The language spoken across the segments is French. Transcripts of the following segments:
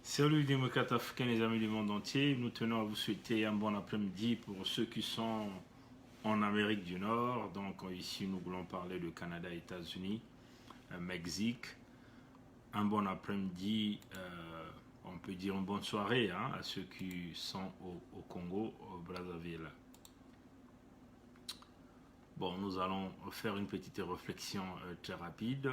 Salut les démocrates africains, les amis du monde entier. Nous tenons à vous souhaiter un bon après-midi pour ceux qui sont en Amérique du Nord. Donc ici, nous voulons parler de Canada, États-Unis, Mexique. Un bon après-midi, on peut dire une bonne soirée à ceux qui sont au Congo, au Brazzaville. Bon, nous allons faire une petite réflexion très rapide.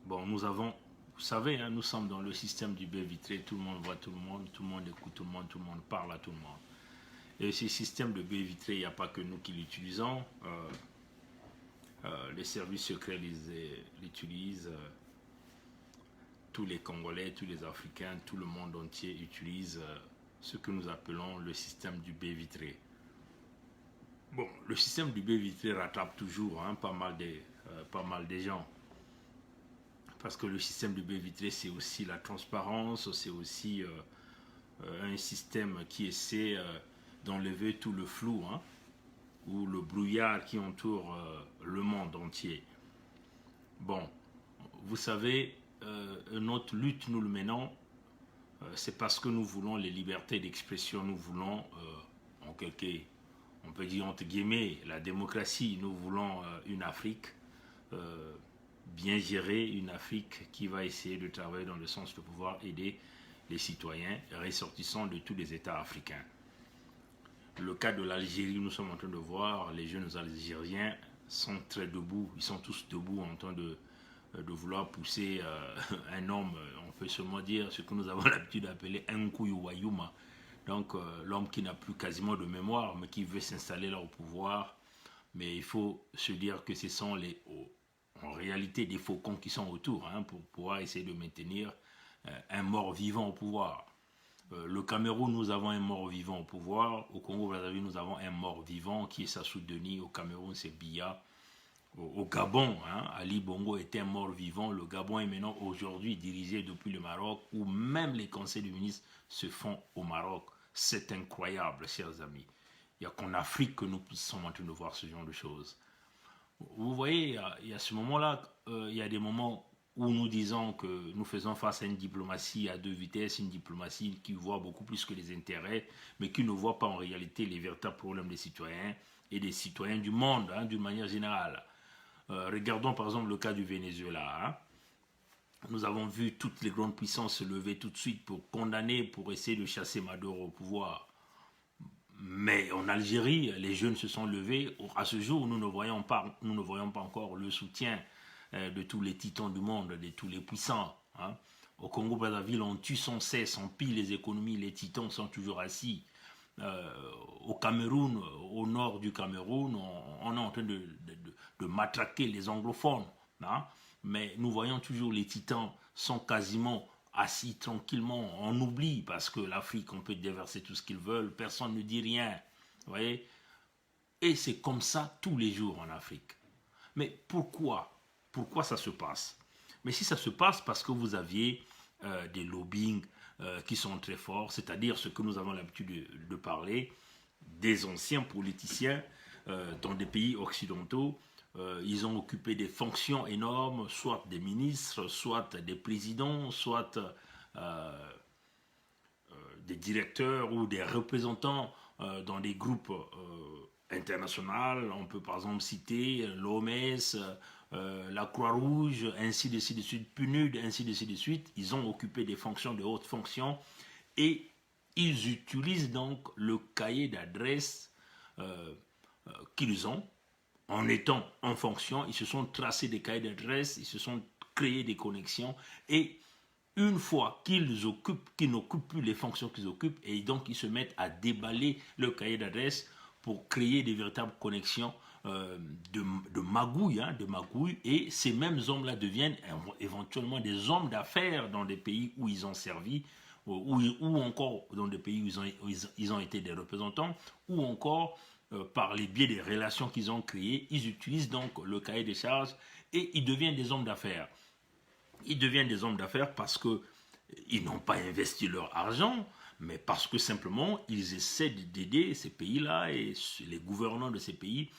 Bon, nous avons, vous savez, nous sommes dans le système du baie vitré, tout le monde voit tout le monde écoute tout le monde parle à tout le monde. Et ce système de baie vitré, il n'y a pas que nous qui l'utilisons. Les services secrets l'utilisent. Tous les Congolais, tous les Africains, tout le monde entier utilise ce que nous appelons le système du baie vitré. Bon, le système du baie vitré rattrape toujours pas mal de gens. Parce que le système de baie vitrée, c'est aussi la transparence, c'est aussi un système qui essaie d'enlever tout le flou ou le brouillard qui entoure le monde entier. Bon, vous savez, notre lutte, nous le menons, c'est parce que nous voulons les libertés d'expression, nous voulons, on peut dire entre guillemets, la démocratie, nous voulons une Afrique bien gérer, une Afrique qui va essayer de travailler dans le sens de pouvoir aider les citoyens ressortissants de tous les États africains. Le cas de l'Algérie, nous sommes en train de voir, les jeunes Algériens sont très debout, ils sont tous debout en train de vouloir pousser un homme, on peut seulement dire ce que nous avons l'habitude d'appeler un Wayuma. Donc l'homme qui n'a plus quasiment de mémoire, mais qui veut s'installer là au pouvoir. Mais il faut se dire que ce sont en réalité des faucons qui sont autour pour pouvoir essayer de maintenir un mort-vivant au pouvoir. Le Cameroun, nous avons un mort-vivant au pouvoir. Au Congo-Brazzaville, nous avons un mort-vivant qui est Sassou Denis. Au Cameroun, c'est Biya. Au Gabon, Ali Bongo était un mort-vivant. Le Gabon est maintenant aujourd'hui dirigé depuis le Maroc, où même les conseils du ministre se font au Maroc. C'est incroyable, chers amis. Il n'y a qu'en Afrique que nous sommes en train de voir ce genre de choses. Vous voyez, il y a ce moment-là, il y a des moments où nous disons que nous faisons face à une diplomatie à deux vitesses, une diplomatie qui voit beaucoup plus que les intérêts, mais qui ne voit pas en réalité les véritables problèmes des citoyens et des citoyens du monde, d'une manière générale. Regardons par exemple le cas du Venezuela. Nous avons vu toutes les grandes puissances se lever tout de suite pour condamner, pour essayer de chasser Maduro au pouvoir. Mais en Algérie, les jeunes se sont levés. À ce jour, nous ne voyons pas encore le soutien de tous les titans du monde, de tous les puissants. Au Congo-Brazzaville, on tue sans cesse, on pille les économies, les titans sont toujours assis. Au Cameroun, au nord du Cameroun, on est en train de matraquer les anglophones. Mais nous voyons toujours les titans sont quasiment assis tranquillement, on oublie parce que l'Afrique, on peut déverser tout ce qu'ils veulent, personne ne dit rien, vous voyez. Et c'est comme ça tous les jours en Afrique. Mais pourquoi ça se passe? Mais si ça se passe parce que vous aviez des lobbying qui sont très forts, c'est-à-dire ce que nous avons l'habitude de parler, des anciens politiciens dans des pays occidentaux. Ils ont occupé des fonctions énormes, soit des ministres, soit des présidents, soit des directeurs ou des représentants dans des groupes internationaux. On peut par exemple citer l'OMS, la Croix-Rouge, ainsi de suite, PNUD, ainsi de suite. Ils ont occupé des fonctions, de hautes fonctions, et ils utilisent donc le cahier d'adresse qu'ils ont. En étant en fonction, ils se sont tracés des cahiers d'adresse, ils se sont créés des connexions, et une fois qu'ils n'occupent plus les fonctions qu'ils occupent, et donc ils se mettent à déballer le cahier d'adresse pour créer des véritables connexions de magouille, et ces mêmes hommes-là deviennent éventuellement des hommes d'affaires dans des pays où ils ont servi, ou encore dans des pays où ils ont été des représentants, ou encore par les biais des relations qu'ils ont créées. Ils utilisent donc le cahier des charges et ils deviennent des hommes d'affaires. Ils deviennent des hommes d'affaires parce qu'ils n'ont pas investi leur argent, mais parce que simplement ils essaient d'aider ces pays-là et les gouvernants de ces pays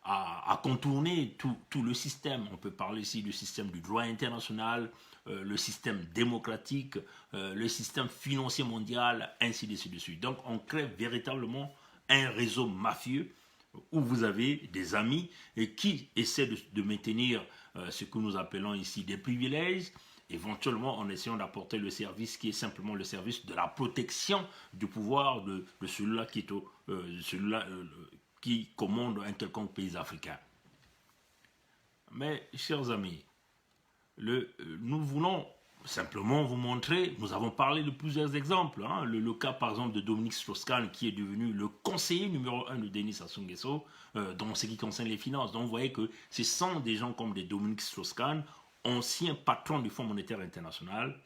à contourner tout le système. On peut parler ici du système du droit international, le système démocratique, le système financier mondial, ainsi de suite. Donc on crée véritablement un réseau mafieux où vous avez des amis et qui essaient de maintenir ce que nous appelons ici des privilèges, éventuellement en essayant d'apporter le service qui est simplement le service de la protection du pouvoir de celui-là qui commande un quelconque pays africain. Mais, chers amis, nous voulons simplement vous montrer, nous avons parlé de plusieurs exemples, hein, le cas par exemple de Dominique Strauss-Kahn qui est devenu le conseiller numéro 1 de Denis Sassou Nguesso dans ce qui concerne les finances. Donc vous voyez que ce sont des gens comme des Dominique Strauss-Kahn, ancien patron du Fonds monétaire international,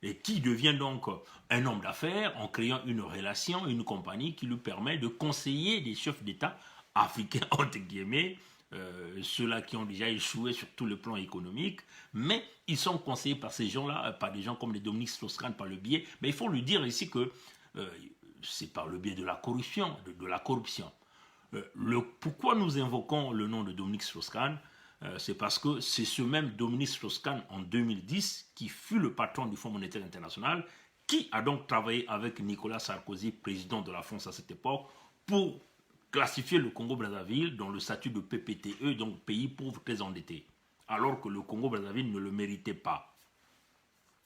et qui devient donc un homme d'affaires en créant une relation, une compagnie qui lui permet de conseiller des chefs d'État africains, entre guillemets, ceux-là qui ont déjà échoué sur tout le plan économique, mais ils sont conseillés par ces gens-là, par des gens comme les Dominique Strauss-Kahn par le biais, mais il faut lui dire ici que c'est par le biais de la corruption, de la corruption. Pourquoi nous invoquons le nom de Dominique Strauss-Kahn? C'est parce que c'est ce même Dominique Strauss-Kahn en 2010 qui fut le patron du Fonds monétaire international, qui a donc travaillé avec Nicolas Sarkozy, président de la France à cette époque, pour classifier le Congo-Brazzaville dans le statut de PPTE, donc pays pauvre très endetté, alors que le Congo-Brazzaville ne le méritait pas.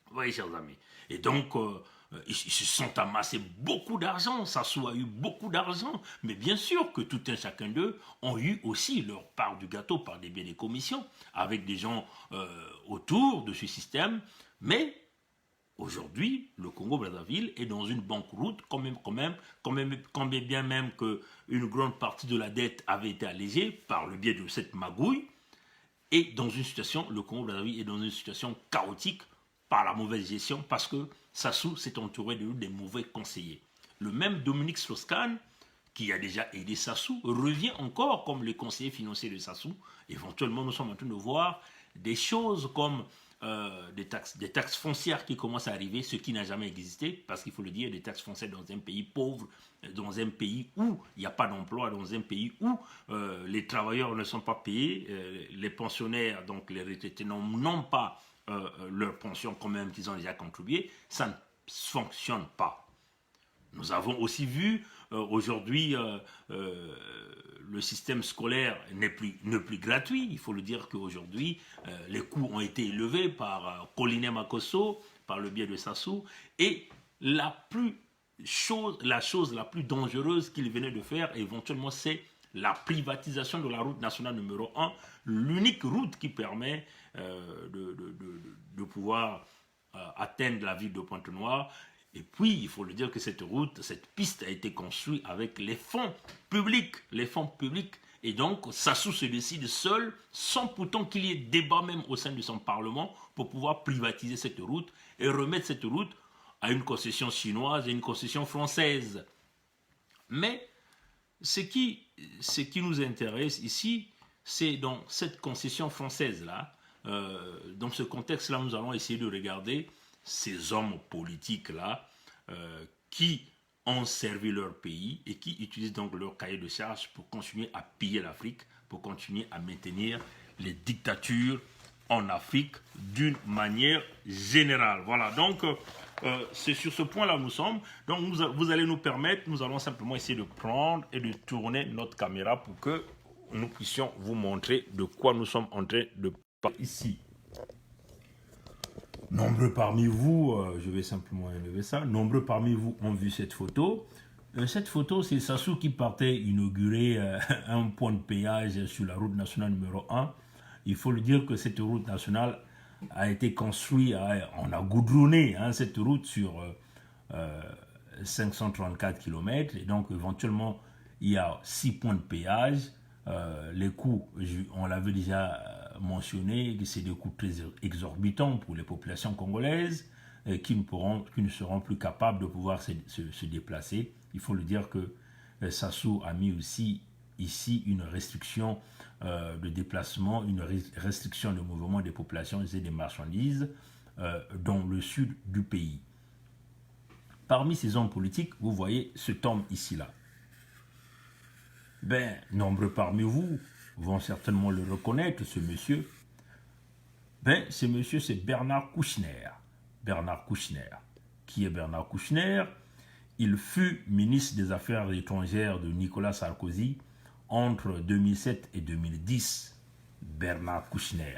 Vous voyez, chers amis. Et donc, ils se sont amassés beaucoup d'argent, Sassou a eu beaucoup d'argent, mais bien sûr que tout un chacun d'eux ont eu aussi leur part du gâteau par des biais des commissions, avec des gens autour de ce système, mais aujourd'hui, le Congo-Brazzaville est dans une banqueroute, quand bien même qu'une grande partie de la dette avait été allégée par le biais de cette magouille, et dans une situation, le Congo-Brazzaville est dans une situation chaotique par la mauvaise gestion, parce que Sassou s'est entouré de des mauvais conseillers. Le même Dominique Strauss-Kahn, qui a déjà aidé Sassou, revient encore comme le conseiller financier de Sassou. Éventuellement, nous sommes en train de voir des choses comme des taxes foncières qui commencent à arriver, ce qui n'a jamais existé, parce qu'il faut le dire, des taxes foncières dans un pays pauvre, dans un pays où il n'y a pas d'emploi, dans un pays où les travailleurs ne sont pas payés, les pensionnaires, donc les retraités, n'ont pas leur pension quand même qu'ils ont déjà contribué, ça ne fonctionne pas. Nous avons aussi vu aujourd'hui le système scolaire n'est plus gratuit. Il faut le dire qu'aujourd'hui, les coûts ont été élevés par Colline Makosso, par le biais de Sassou, et la chose la plus dangereuse qu'il venait de faire, éventuellement, c'est la privatisation de la route nationale numéro 1, l'unique route qui permet de pouvoir atteindre la ville de Pointe-Noire. Et puis, il faut le dire que cette piste a été construite avec les fonds publics. Et donc, Sassou se décide seul, sans pourtant qu'il y ait débat même au sein de son Parlement, pour pouvoir privatiser cette route et remettre cette route à une concession chinoise et une concession française. Mais ce qui nous intéresse ici, c'est dans cette concession française-là, dans ce contexte-là, nous allons essayer de regarder ces hommes politiques-là qui ont servi leur pays et qui utilisent donc leur cahier de charges pour continuer à piller l'Afrique, pour continuer à maintenir les dictatures en Afrique d'une manière générale. Voilà, donc c'est sur ce point-là où nous sommes. Donc vous allez nous permettre, nous allons simplement essayer de prendre et de tourner notre caméra pour que nous puissions vous montrer de quoi nous sommes en train de parler ici. Nombreux parmi vous, je vais simplement enlever ça, nombreux parmi vous ont vu cette photo. Cette photo, c'est Sassou qui partait inaugurer un point de péage sur la route nationale numéro 1. Il faut le dire que cette route nationale a été construite, on a goudronné cette route sur 534 km. Et donc, éventuellement, il y a 6 points de péage. Les coûts, on l'avait déjà mentionné, c'est des coûts très exorbitants pour les populations congolaises qui ne seront plus capables de pouvoir se déplacer. Il faut le dire que Sassou a mis aussi ici une restriction de déplacement, une restriction de mouvement des populations et des marchandises dans le sud du pays. Parmi ces hommes politiques, vous voyez cet homme ici-là. Nombreux parmi vous vont certainement le reconnaître, ce monsieur. Ben, ce monsieur, c'est Bernard Kouchner. Bernard Kouchner. Qui est Bernard Kouchner? Il fut ministre des Affaires étrangères de Nicolas Sarkozy entre 2007 et 2010. Bernard Kouchner.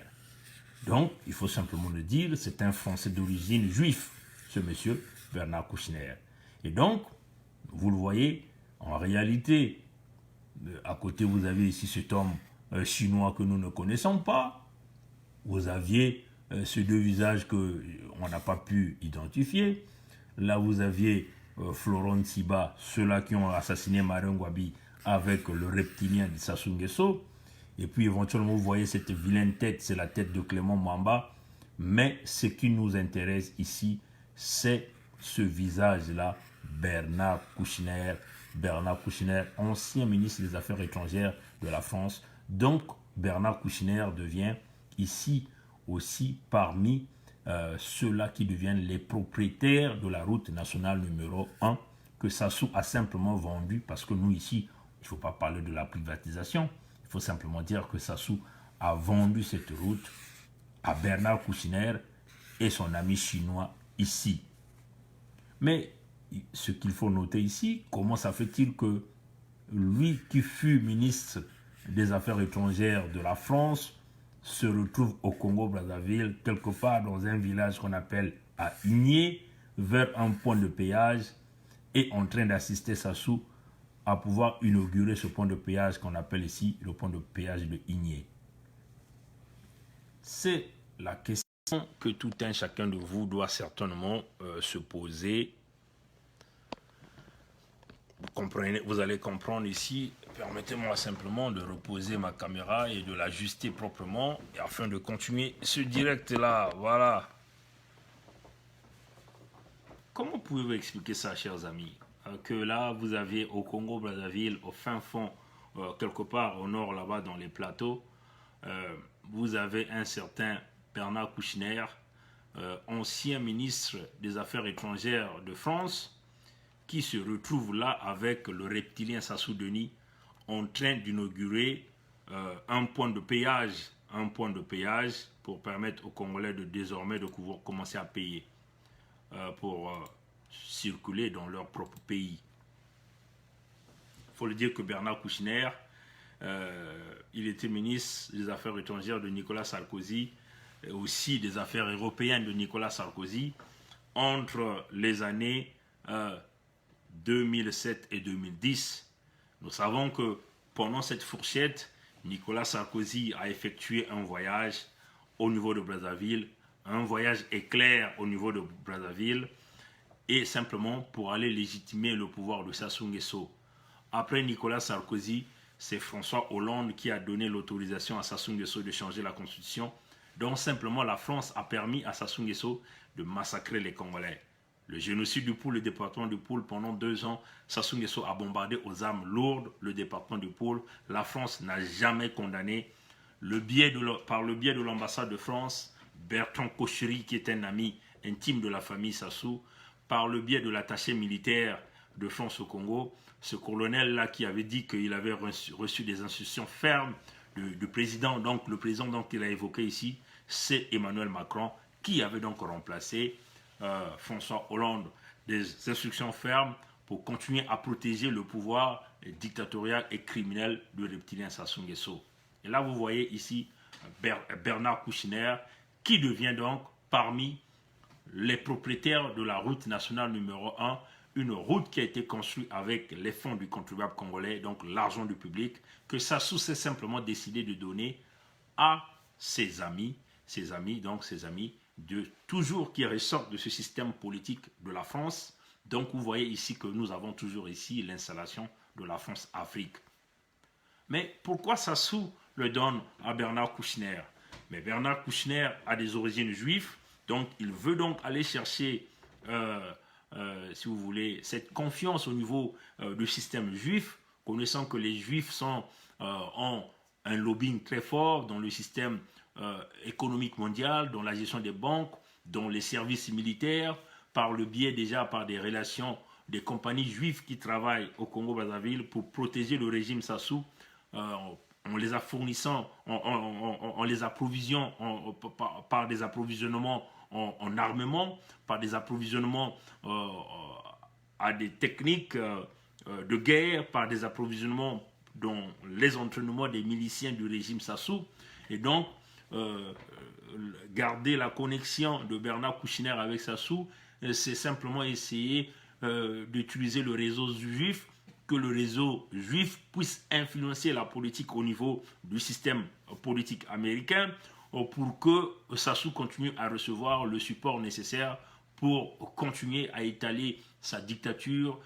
Donc, il faut simplement le dire, c'est un Français d'origine juif, ce monsieur Bernard Kouchner. Et donc, vous le voyez, en réalité, à côté, vous avez ici cet homme chinois que nous ne connaissons pas. Vous aviez ces deux visages qu'on n'a pas pu identifier. Là, vous aviez Florent Tsiba, ceux-là qui ont assassiné Marien Ngouabi avec le reptilien de Sassou Nguesso. Et puis éventuellement, vous voyez cette vilaine tête, c'est la tête de Clément Mwamba. Mais ce qui nous intéresse ici, c'est ce visage-là, Bernard Kouchner. Bernard Kouchner, ancien ministre des Affaires étrangères de la France. Donc, Bernard Kouchner devient ici aussi parmi ceux-là qui deviennent les propriétaires de la route nationale numéro 1 que Sassou a simplement vendue parce que nous ici, il ne faut pas parler de la privatisation. Il faut simplement dire que Sassou a vendu cette route à Bernard Kouchner et son ami chinois ici. Mais ce qu'il faut noter ici, comment ça fait-il que lui qui fut ministre des Affaires étrangères de la France se retrouve au Congo-Brazzaville, quelque part dans un village qu'on appelle à Igné, vers un point de péage, et en train d'assister Sassou à pouvoir inaugurer ce point de péage qu'on appelle ici le point de péage de Igné. C'est la question que tout un chacun de vous doit certainement se poser. Vous allez comprendre ici. Permettez-moi simplement de reposer ma caméra et de l'ajuster proprement afin de continuer ce direct-là. Voilà. Comment pouvez-vous expliquer ça, chers amis? Que là, vous avez au Congo-Brazzaville, au fin fond, quelque part au nord, là-bas, dans les plateaux, vous avez un certain Bernard Kouchner, ancien ministre des Affaires étrangères de France, qui se retrouve là avec le reptilien Sassou Denis en train d'inaugurer un point de péage pour permettre aux Congolais de désormais de pouvoir commencer à payer pour circuler dans leur propre pays. Il faut le dire que Bernard Kouchner, il était ministre des Affaires étrangères de Nicolas Sarkozy, et aussi des Affaires européennes de Nicolas Sarkozy, entre les années 2007 et 2010. Nous savons que pendant cette fourchette, Nicolas Sarkozy a effectué un voyage au niveau de Brazzaville, un voyage éclair au niveau de Brazzaville, et simplement pour aller légitimer le pouvoir de Sassou Nguesso. Après Nicolas Sarkozy, c'est François Hollande qui a donné l'autorisation à Sassou Nguesso de changer la constitution. Donc simplement la France a permis à Sassou Nguesso de massacrer les Congolais. Le génocide du Poul, le département du Poul, pendant 2 ans, Sassou Nguesso a bombardé aux armes lourdes le département du Poul. La France n'a jamais condamné. Par le biais de l'ambassade de France, Bertrand Kocheri, qui est un ami intime de la famille Sassou, par le biais de l'attaché militaire de France au Congo, ce colonel-là qui avait dit qu'il avait reçu des instructions fermes du président, donc le président qu'il a évoqué ici, c'est Emmanuel Macron, qui avait donc remplacé François Hollande, des instructions fermes pour continuer à protéger le pouvoir dictatorial et criminel du reptilien Sassou Nguesso. Et là, vous voyez ici Bernard Kouchner, qui devient donc parmi les propriétaires de la route nationale numéro 1, une route qui a été construite avec les fonds du contribuable congolais, donc l'argent du public, que Sassou s'est simplement décidé de donner à ses amis de toujours qui ressortent de ce système politique de la France. Donc vous voyez ici que nous avons toujours ici l'installation de la France-Afrique. Mais pourquoi Sassou le donne à Bernard Kouchner? Mais Bernard Kouchner a des origines juives, donc il veut donc aller chercher, si vous voulez, cette confiance au niveau du système juif, connaissant que les juifs ont un lobbying très fort dans le système économique mondial, dans la gestion des banques, dans les services militaires, par le biais déjà par des relations des compagnies juives qui travaillent au Congo-Brazzaville pour protéger le régime Sassou en les fournissant, en les approvisionnant par des approvisionnements en armement, par des approvisionnements à des techniques de guerre, par des approvisionnements dans les entraînements des miliciens du régime Sassou. Et donc, garder la connexion de Bernard Kouchner avec Sassou, c'est simplement essayer d'utiliser le réseau juif, que le réseau juif puisse influencer la politique au niveau du système politique américain pour que Sassou continue à recevoir le support nécessaire pour continuer à étaler sa dictature,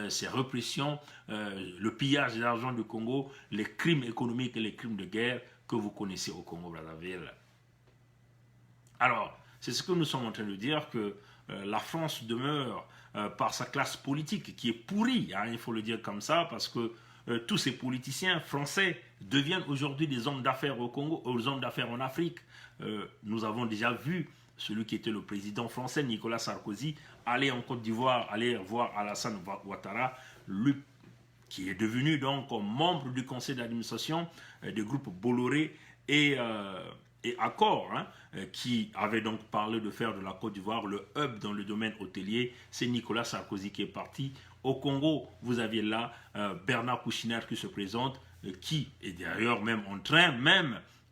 ses répressions, le pillage de l'argent du Congo, les crimes économiques et les crimes de guerre que vous connaissez au Congo-Brazzaville. Alors, c'est ce que nous sommes en train de dire, que la France demeure par sa classe politique qui est pourrie, hein, il faut le dire comme ça, parce que tous ces politiciens français deviennent aujourd'hui des hommes d'affaires au Congo, aux hommes d'affaires en Afrique. Nous avons déjà vu celui qui était le président français, Nicolas Sarkozy, aller en Côte d'Ivoire, aller voir Alassane Ouattara, lui qui est devenu donc membre du conseil d'administration du groupe Bolloré et Accor, hein, qui avait donc parlé de faire de la Côte d'Ivoire le hub dans le domaine hôtelier. C'est Nicolas Sarkozy qui est parti. Au Congo, vous aviez là Bernard Kouchner qui se présente, qui est d'ailleurs même en train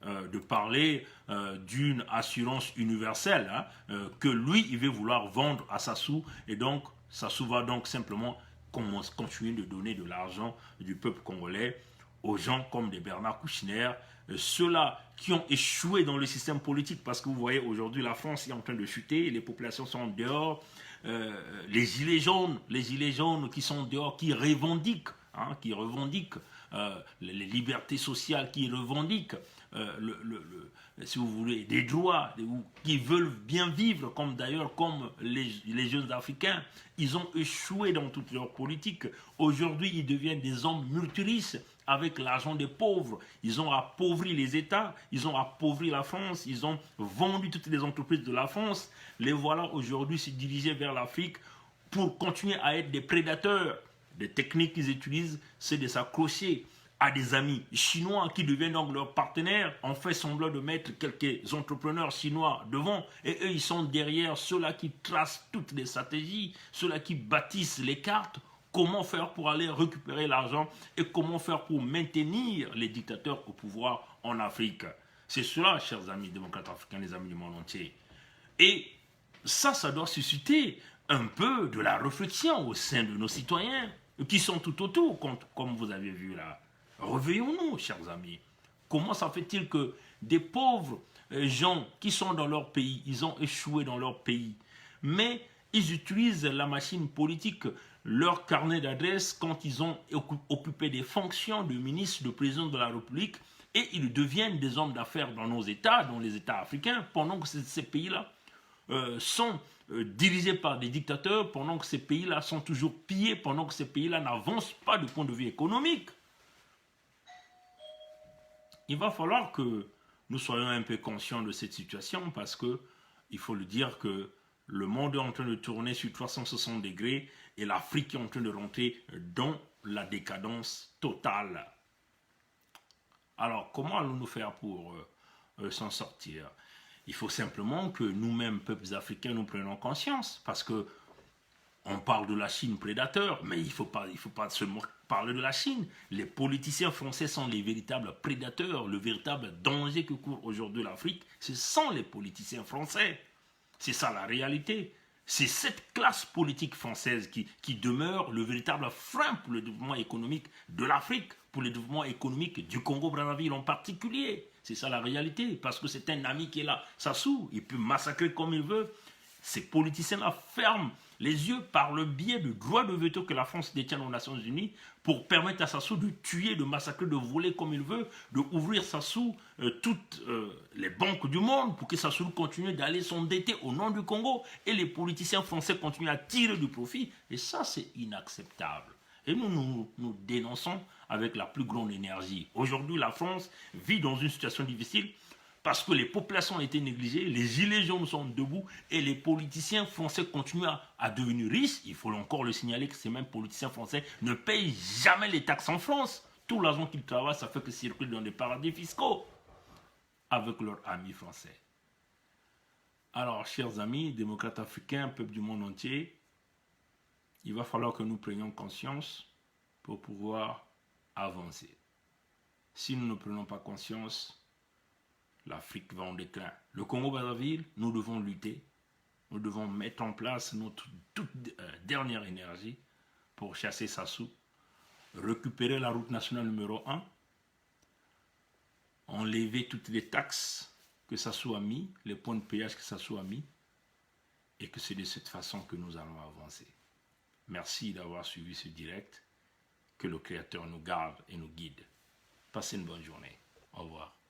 de parler d'une assurance universelle, hein, que lui, il veut vouloir vendre à Sassou. Et donc, Sassou va donc simplement continuer de donner de l'argent du peuple congolais aux gens comme des Bernard Kouchner, ceux-là qui ont échoué dans le système politique, parce que vous voyez aujourd'hui la France est en train de chuter, les populations sont dehors, les gilets jaunes qui sont dehors, qui revendiquent les libertés sociales, qui revendiquent si vous voulez, des droits, qui veulent bien vivre, comme d'ailleurs comme les jeunes Africains. Ils ont échoué dans toute leur politique. Aujourd'hui, ils deviennent des hommes multiriches avec l'argent des pauvres. Ils ont appauvri les États, ils ont appauvri la France, ils ont vendu toutes les entreprises de la France. Les voilà aujourd'hui se diriger vers l'Afrique pour continuer à être des prédateurs. Les techniques qu'ils utilisent, c'est de s'accrocher à des amis chinois qui deviennent donc leurs partenaires. On fait semblant de mettre quelques entrepreneurs chinois devant et eux, ils sont derrière ceux-là qui tracent toutes les stratégies, ceux-là qui bâtissent les cartes. Comment faire pour aller récupérer l'argent et comment faire pour maintenir les dictateurs au pouvoir en Afrique. C'est cela, chers amis démocrates africains, les amis du monde entier. Et ça doit susciter un peu de la réflexion au sein de nos citoyens qui sont tout autour, comme vous avez vu là. Réveillons-nous, chers amis. Comment ça fait-il que des pauvres gens qui sont dans leur pays, ils ont échoué dans leur pays, mais ils utilisent la machine politique, leur carnet d'adresse, quand ils ont occupé des fonctions de ministre, de président de la République, et ils deviennent des hommes d'affaires dans nos États, dans les États africains, pendant que ces pays-là sont dirigés par des dictateurs, pendant que ces pays-là sont toujours pillés, pendant que ces pays-là n'avancent pas du point de vue économique. Il va falloir que nous soyons un peu conscients de cette situation parce que, il faut le dire que le monde est en train de tourner sur 360 degrés et l'Afrique est en train de rentrer dans la décadence totale. Alors, comment allons-nous faire pour s'en sortir? Il faut simplement que nous-mêmes, peuples africains, nous prenions conscience parce que on parle de la Chine prédateur, mais il ne faut pas seulement parler de la Chine. Les politiciens français sont les véritables prédateurs. Le véritable danger que court aujourd'hui l'Afrique, ce sont les politiciens français. C'est ça la réalité. C'est cette classe politique française qui demeure le véritable frein pour le développement économique de l'Afrique, pour le développement économique du Congo-Brazzaville en particulier. C'est ça la réalité, parce que c'est un ami qui est là. Sassou, il peut massacrer comme il veut. Ces politiciens-là ferment les yeux par le biais du droit de veto que la France détient aux Nations Unies pour permettre à Sassou de tuer, de massacrer, de voler comme il veut, d'ouvrir Sassou toutes les banques du monde pour que Sassou continue d'aller s'endetter au nom du Congo et les politiciens français continuent à tirer du profit. Et ça, c'est inacceptable. Et nous dénonçons avec la plus grande énergie. Aujourd'hui, la France vit dans une situation difficile parce que les populations ont été négligées, les gilets jaunes sont debout et les politiciens français continuent à devenir riches. Il faut encore le signaler que ces mêmes politiciens français ne payent jamais les taxes en France. tout l'argent qu'ils travaillent, ça fait que circule dans des paradis fiscaux avec leurs amis français. Alors, chers amis, démocrates africains, peuple du monde entier, il va falloir que nous prenions conscience pour pouvoir avancer. Si nous ne prenons pas conscience, l'Afrique va en déclin. Le Congo-Brazzaville, nous devons lutter. Nous devons mettre en place notre toute dernière énergie pour chasser Sassou, récupérer la route nationale numéro 1, enlever toutes les taxes que Sassou a mis, les points de péage que Sassou a mis, et que c'est de cette façon que nous allons avancer. Merci d'avoir suivi ce direct. Que le Créateur nous garde et nous guide. Passez une bonne journée. Au revoir.